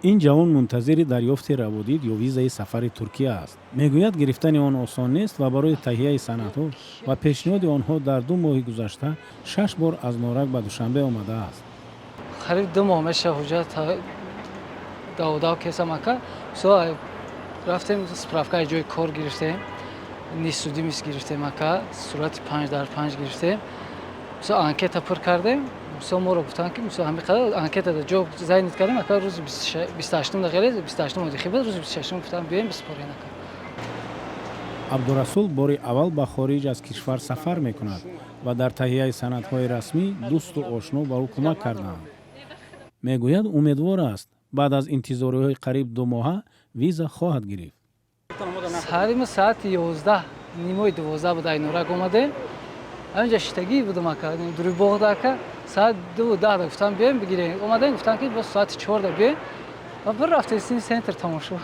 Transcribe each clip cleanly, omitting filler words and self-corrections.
ин ҷавон мунтазири дарёфти раводид ё визаи сафари Туркия аст. Мегӯяд гирифтани он осон нест ва барои таҳияи санадҳо ва пешниҳоди онҳо дар 2 моҳи гузашта 6 бор аз Норак ба Душанбе омадааст. Қариб 2 моҳ меша ҳуҷҷат даводав кесам ака. Со рафтем справкаи ҷои кор гирифтем. Нисуди мис гирифтем ака. Сурати 5/5 гирифтем. Со анкета пур кардем. Со моро гуфтанд ки мисол ҳамин қадар анкетада ҷо зайнит кардем ака рӯзи 28 ғалез 28 моҳи хибат рӯзи 26 гуфтам биёем бисупорем ака. абдурасул бори аввал ба хориҷ аз кишвар сафар мекунад ва дар таҳияи санадҳои расмӣ дӯсту ошно ба ӯ кӯмак карданд. мегӯяд умедвор аст баъд аз интизориҳои қариб 2 моҳа виза хоҳад гирифт. Сари саати 11 нимои 12 буд ай Норак омадем. Ҳаминҷа шитагӣ будам ака дурибоғда ака саат 2:10 гуфтам биёем бигирем. Омадем гуфтанд ки бо соати 4 биёем ва бир рафтем син центр тамошо.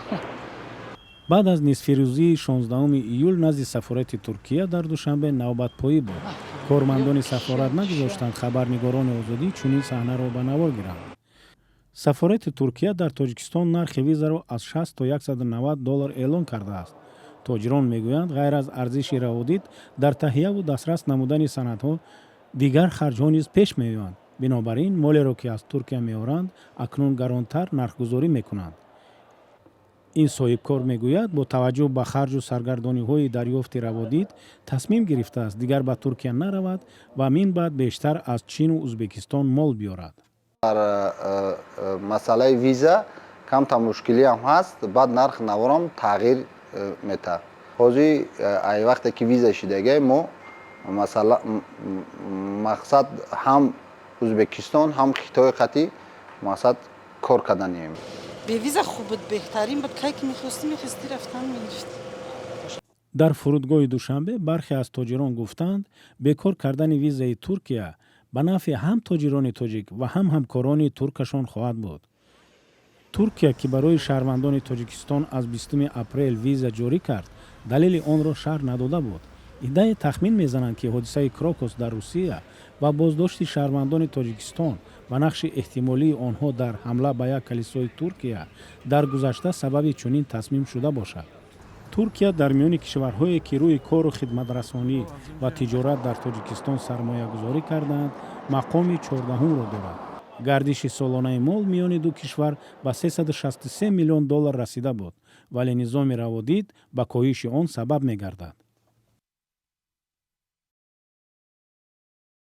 баъд аз нисфирӯзии 16 июл назди сафорати Туркия дар Душанбе навбатпоӣ буд. кормандони сафорат нагузоштанд хабарнигорони озодӣ чунин саҳнаро ба навор гиранд. сафорати Туркия дар Тоҷикистон нархи визаро аз 60 то $190 эълон кардааст. тоҷирон мегӯянд ғайр аз арзиши раводид дар таҳияву дастрас намудани санадҳо дигар харҷҳо низ пеш меоянд. бинобар ин молеро ки аз Туркия меоранд акнун гаронтар нархгузорӣ мекунанд. ин соҳибкор мегӯяд бо таваҷҷӯҳ ба харҷу саргардониҳои дарёфти раводид тасмим гирифтааст дигар ба Туркия наравад ва мин баъд бештар аз Чин ва Узбекистон мол биёрад. дар масъалаи виза камта мушкилӣ ҳам ҳаст. баъд нарх наворам тағйир мета. ҳозир ай вақте ки виза шидаге мо масъала мақсад ҳам Узбекистон ҳам Хитои қатӣ мақсад кор карданем. به ویزا خوب بود بهترین بود که میخواستی رفتن میگرفت. дар фурудгоҳи Душанбе бархе аз тоҷирон гуфтанд бекор кардани визаи Туркия ба нафъи ҳам тоҷирони тоҷик ва ҳам ҳамкорони туркашон хоҳад буд. туркия ки барои шаҳрвандони Тоҷикистон аз 20 апрел виза ҷорӣ кард далели онро шарҳ надода буд. иддаи тахмин мезананд ки ҳодисаи Крокус дар Русия ва боздошти шаҳрвандони Тоҷикистон ва нақши эҳтимолии онҳо дар ҳамла ба як калисои Туркия дар гузашта сабаби чунин тасмим шуда бошад. туркия дар миёни кишварҳое ки рӯи кору хидматрасонӣ ва тиҷорат дар Тоҷикистон сармоягузорӣ карданд мақоми 14-ро дорад. гардиши солонаи мол миёни ду кишвар ба $363 миллион расида буд, вале низоми раводид ба коҳиши он сабаб мегардад.